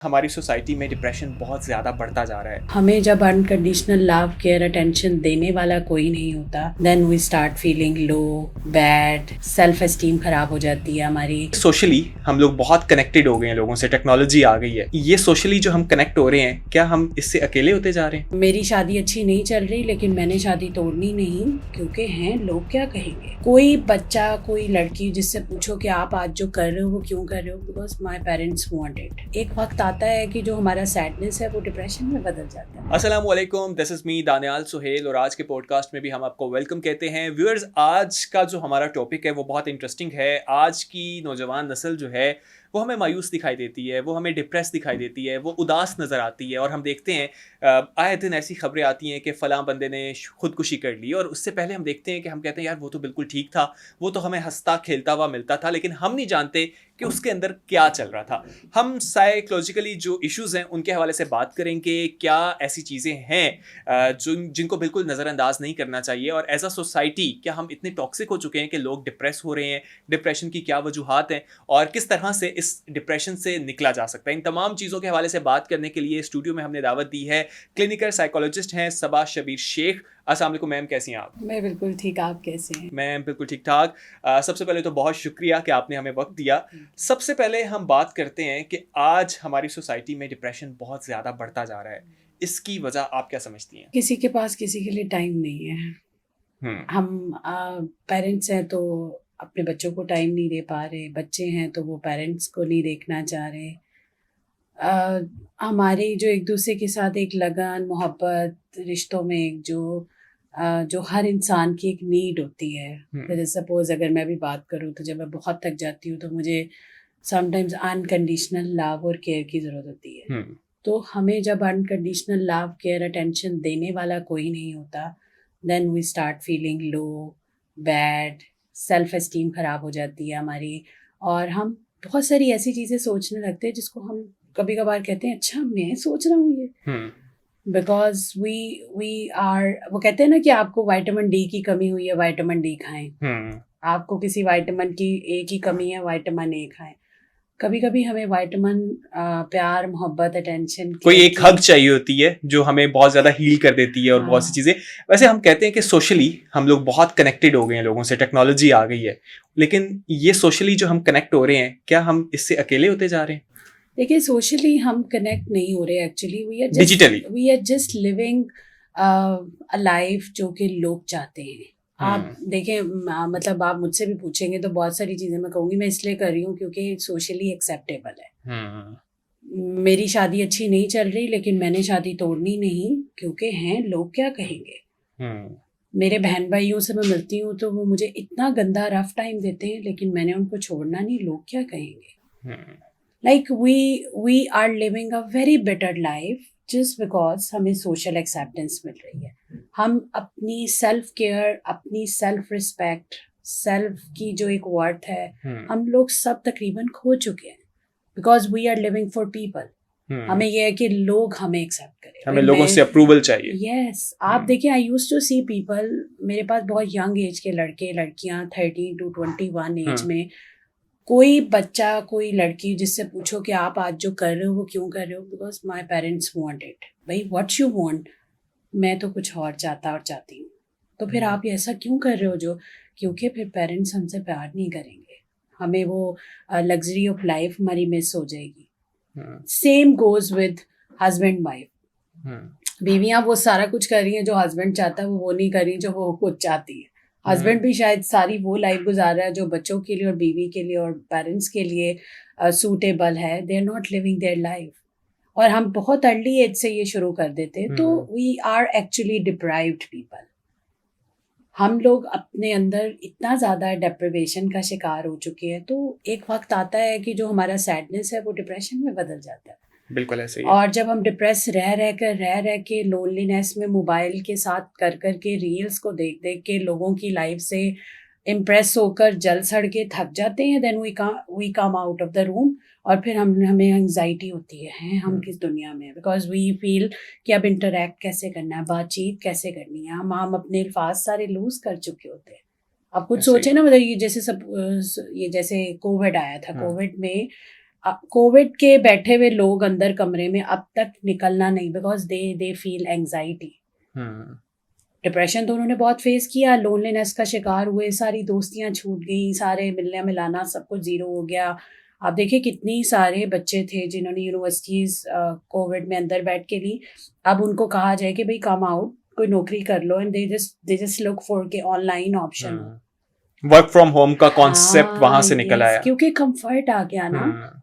हमारी सोसाइटी में डिप्रेशन बहुत ज़्यादा बढ़ता जा रहा है। हमें जब अनकंडीशनल लव केयर अटेंशन देने वाला कोई नहीं होता, then we start feeling low, bad, self esteem खराब हो जाती है हमारी। सोशली हम लोग बहुत कनेक्टेड हो गए हैं लोगों से, टेक्नोलॉजी आ गई है। ये सोशली जो हम कनेक्ट हो रहे हैं, क्या हम इससे अकेले होते जा रहे हैं? मेरी शादी अच्छी नहीं चल रही, लेकिन मैंने शादी तोड़नी नहीं, क्योंकि हैं लोग क्या कहेंगे। कोई बच्चा, कोई लड़की जिससे पूछो कि आप आज जो कर रहे हो वो क्यों कर रहे हो, because my parents want it. एक वक्त आता है कि जो हमारा सैडनेस है वो डिप्रेशन में बदल जाता है। अस्सलाम वालेकुम, this is me Daniyal Suhail और आज के पॉडकास्ट में भी हम आपको वेलकम कहते हैं। व्यूअर्स, आज का जो हमारा टॉपिक है वो बहुत इंटरेस्टिंग है। आज की नौजवान नस्ल जो है वो हमें मायूस दिखाई देती है, वो हमें डिप्रेस दिखाई देती है, वो उदास नज़र आती है। और हम देखते हैं आए दिन ऐसी खबरें आती हैं कि फ़लाँ बंदे ने खुदकुशी कर ली, और उससे पहले हम देखते हैं कि हम कहते हैं यार वो तो बिल्कुल ठीक था, वो तो हमें हंसता खेलता हुआ मिलता था, लेकिन हम नहीं जानते कि उसके अंदर क्या चल रहा था। हम साइकोलॉजिकली जो इश्यूज़ हैं उनके हवाले से बात करेंगे। क्या ऐसी चीज़ें हैं जिनको बिल्कुल नज़रअंदाज नहीं करना चाहिए, और एज अ सोसाइटी क्या हम इतने टॉक्सिक हो चुके हैं कि लोग डिप्रेस हो रहे हैं, डिप्रेशन की क्या वजूहात हैं और किस तरह से इस डिप्रेशन से निकला जा सकता है। इन तमाम चीज़ों के हवाले से बात करने के लिए स्टूडियो में हमने दावत दी है, क्लिनिकल साइकोलॉजिस्ट हैं सबा शबीर शेख। अस्सलाम वालेकुम मैम, कैसी हैं आप? मैं बिल्कुल ठीक, आप कैसे हैं? मैं बिल्कुल ठीक ठाक। सबसे पहले तो बहुत शुक्रिया कि आपने हमें वक्त दिया। सबसे पहले हम बात करते हैं कि आज हमारी सोसाइटी में डिप्रेशन बहुत ज़्यादा बढ़ता जा रहा है। इसकी वजह आप क्या समझती हैं? किसी के पास किसी के लिए टाइम नहीं है। हम्म। हम पेरेंट्स हैं तो अपने बच्चों को टाइम नहीं दे पा रहे, बच्चे हैं तो वो पेरेंट्स को नहीं देखना चाह रहे। हमारी जो एक दूसरे के साथ एक लगन, मोहब्बत, रिश्तों में एक जो हर इंसान की एक नीड होती है। जैसे सपोज़ अगर मैं भी बात करूँ तो जब मैं बहुत थक जाती हूँ तो मुझे समटाइम्स अनकंडीशनल लव और केयर की ज़रूरत होती है। तो हमें जब अनकंडीशनल लव केयर अटेंशन देने वाला कोई नहीं होता, then we start feeling low, bad, self esteem खराब हो जाती है हमारी। और हम बहुत सारी ऐसी चीज़ें सोचने लगते हैं जिसको हम कभी कभार कहते हैं अच्छा मैं सोच रहा हूँ ये, बिकॉज वी आर, वो कहते हैं ना कि आपको विटामिन डी की कमी हुई है, विटामिन डी खाएं। आपको किसी विटामिन की ए की कमी है, विटामिन ए खाएं। कभी कभी हमें विटामिन प्यार, मोहब्बत, अटेंशन, कोई केयर एक की। हग चाहिए होती है जो हमें बहुत ज़्यादा हील कर देती है, और बहुत सी हाँ, चीज़ें। वैसे हम कहते हैं कि सोशली हम लोग बहुत कनेक्टेड हो गए हैं लोगों से, टेक्नोलॉजी आ गई है, लेकिन ये सोशली जो हम कनेक्ट हो रहे हैं, क्या हम इससे अकेले होते जा रहे हैं? देखिए सोशली हम कनेक्ट नहीं हो रहे, actually digitally. We are just living a life जो कि लोग चाहते हैं। आप देखें, मतलब आप मुझसे भी पूछेंगे तो बहुत सारी चीज़ें मैं कहूँगी मैं इसलिए कर रही हूँ क्योंकि सोशली एक्सेप्टेबल है। मेरी शादी अच्छी नहीं चल रही, लेकिन मैंने शादी तोड़नी नहीं, क्योंकि हैं लोग क्या कहेंगे। मेरे बहन भाइयों से मैं मिलती हूँ तो वो मुझे इतना गंदा रफ टाइम देते हैं, लेकिन मैंने उनको छोड़ना नहीं, लोग क्या कहेंगे। Like we are living a very better life just because हमें सोशल एक्सेप्टेंस मिल रही है। हम अपनी सेल्फ केयर, अपनी सेल्फ रिस्पेक्ट, सेल्फ की जो एक वर्थ है, हम लोग सब तकरीबन खो चुके हैं, because we are living for people. हमें यह है कि लोग हमें एक्सेप्ट करें, हमें लोगों से अप्रूवल चाहिए। यस, आप देखिए, आई यूज टू सी पीपल, मेरे पास बहुत यंग एज के लड़के लड़कियां 13 to 21 एज में, कोई बच्चा, कोई लड़की जिससे पूछो कि आप आज जो कर रहे हो वो क्यों कर रहे हो, because my parents want it. भाई व्हाट यू वॉन्ट, मैं तो कुछ और चाहता और चाहती हूँ, तो फिर आप ऐसा क्यों कर रहे हो जो, क्योंकि फिर पेरेंट्स हमसे प्यार नहीं करेंगे, हमें वो लग्जरी ऑफ लाइफ हमारी मिस हो जाएगी। Same goes with husband wife. बीवियां वो सारा कुछ कर रही हैं जो हस्बैंड चाहता है, वो नहीं कर रही जो वो खुद चाहती है। हस्बैंड भी शायद सारी वो लाइफ गुजार रहा है जो बच्चों के लिए और बीवी के लिए और पेरेंट्स के लिए सूटेबल है। They are not living their life, और हम बहुत अर्ली एज से ये शुरू कर देते हैं, तो we are actually deprived people. हम लोग अपने अंदर इतना ज़्यादा डिप्रिवेशन का शिकार हो चुके हैं, तो एक वक्त आता है कि जो हमारा सैडनेस है वो डिप्रेशन में बदल जाता है। बिल्कुल ऐसे ही है। और जब हम डिप्रेस रह के लोनलीनेस में मोबाइल के साथ कर के, रील्स को देख देख के, लोगों की लाइफ से इम्प्रेस होकर जल सड़ के थक जाते हैं, then we come out of the room, और फिर हमें एंग्जाइटी होती है हम किस दुनिया में, बिकॉज वी फील कि अब इंटरेक्ट कैसे करना है, बातचीत कैसे करनी है। हम अपने अल्फाज सारे लूज कर चुके होते हैं। अब कुछ सोचे ना, मतलब ये जैसे सब, ये जैसे कोविड आया था, कोविड में कोविड के बैठे हुए लोग अंदर कमरे में अब तक निकलना नहीं, because they feel anxiety. Depression तो उन्होंने बहुत फेस किया, लोनलीनेस का शिकार हुए, सारी दोस्तियां छूट गई, सारे मिलने मिलाना सब कुछ जीरो हो गया। आप देखिए कितनी सारे बच्चे थे जिन्होंने यूनिवर्सिटीज कोविड में अंदर बैठ के ली, अब उनको कहा जाए कि भाई कम आउट, कोई नौकरी कर लो, and they just look for के ऑनलाइन ऑप्शन हो। वर्क फ्रॉम होम का कॉन्सेप्ट वहां से निकल आया, क्योंकि कंफर्ट आ गया ना।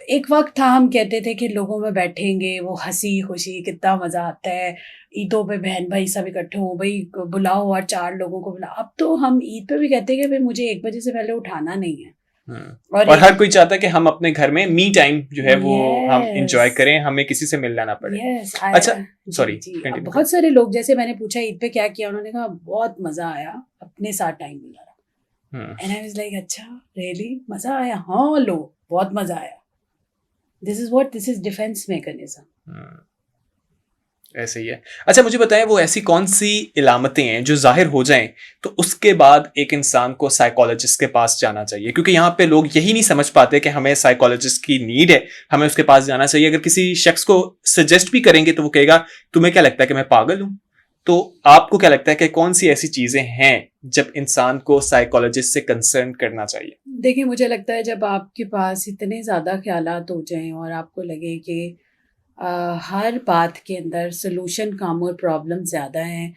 एक वक्त था हम कहते थे कि लोगों में बैठेंगे, वो हंसी खुशी, कितना मजा आता है, ईदों पे बहन भाई सब इकट्ठे हो, भाई बुलाओ और 4 लोगों को बुलाओ। अब तो हम ईद पे भी कहते हैं कि भाई मुझे 1 बजे से पहले उठाना नहीं है। और हर कोई चाहता है कि हम अपने घर में मी टाइम जो है वो हम एंजॉय करें, हमें किसी से मिलना ना पड़े। अच्छा, सॉरी, बहुत सारे लोग, जैसे मैंने पूछा ईद पे क्या किया, उन्होंने कहा बहुत मजा आया, अपने साथ टाइम गुजारा। एंड आई वाज लाइक अच्छा रियली मजा आया? हाँ लो, बहुत मजा आया। This is defence mechanism. ऐसे ही है। अच्छा, मुझे बताएं वो ऐसी कौन सी इलामतें हैं जो जाहिर हो जाएं तो उसके बाद एक इंसान को साइकोलॉजिस्ट के पास जाना चाहिए? क्योंकि यहाँ पे लोग यही नहीं समझ पाते कि हमें साइकोलॉजिस्ट की नीड है, हमें उसके पास जाना चाहिए। अगर किसी शख्स को सजेस्ट भी करेंगे तो वो कहेगा तुम्हें क्या लगता है कि मैं पागल हूँ? तो आपको क्या लगता है कि कौन सी ऐसी चीजें हैं जब इंसान को साइकोलॉजिस्ट से कंसर्न करना चाहिए? देखिए, मुझे लगता है जब आपके पास इतने ज़्यादा ख्यालात हो जाएं और आपको लगे कि हर बात के अंदर सोल्यूशन कम और प्रॉब्लम ज़्यादा हैं,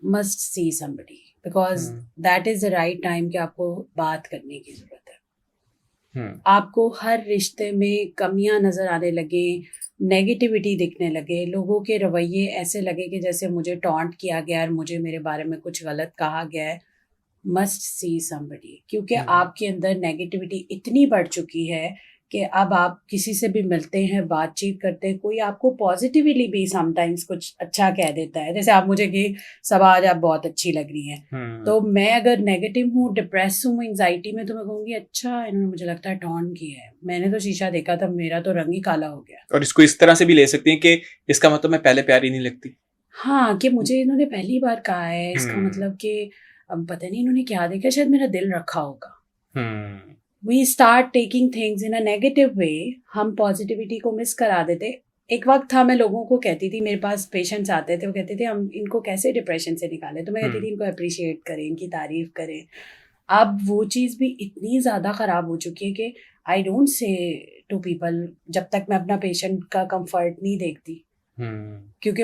must see somebody, because that is the right time कि आपको बात करने की ज़रूरत है। आपको हर रिश्ते में कमियां नज़र आने लगे, नेगेटिविटी दिखने लगे, लोगों के रवैये ऐसे लगे कि जैसे मुझे टॉन्ट किया गया है, मुझे मेरे बारे में कुछ गलत कहा गया है, मस्ट सी समबडी। क्योंकि आपके अंदर नेगेटिविटी इतनी बढ़ चुकी है कि अब आप किसी से भी मिलते हैं, बातचीत करते हैं, कोई आपको पॉजिटिवली भी समटाइम्स कुछ अच्छा कह देता है। जैसे आप मुझे कि सब आज आप बहुत अच्छी लग रही हैं, तो मैं अगर नेगेटिव हूँ, डिप्रेस हूँ, एंजाइटी में, तो मैं कहूँगी अच्छा इन्होंने मुझे लगता है टॉन किया है, मैंने तो शीशा देखा था, मेरा तो रंग ही काला हो गया। और इसको इस तरह से भी ले सकती हैं कि इसका मतलब मैं पहले प्यारी नहीं लगती। हाँ, कि मुझे इन्होंने पहली बार कहा है, इसका मतलब कि अब पता नहीं इन्होंने क्या देखा, शायद मेरा दिल रखा होगा। We start taking things in a negative way, हम पॉजिटिविटी को मिस करा देते। एक वक्त था मैं लोगों को कहती थी, मेरे पास पेशेंट्स आते थे, वो कहते थे हम इनको कैसे डिप्रेशन से निकालें, तो मैं कहती थी इनको अप्रिशिएट करें, इनकी तारीफ करें। अब वो चीज़ भी इतनी ज़्यादा ख़राब हो चुकी है कि I don't say to people जब तक मैं अपना पेशेंट का कंफर्ट नहीं देखती। क्योंकि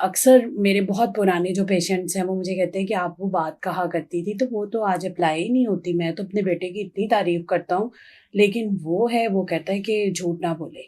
अक्सर मेरे बहुत पुराने जो पेशेंट्स हैं वो मुझे कहते हैं कि आप वो बात कहा करती थी तो वो तो आज अप्लाई ही नहीं होती। मैं तो अपने बेटे की इतनी तारीफ करता हूँ, लेकिन वो कहता है कि झूठ ना बोले,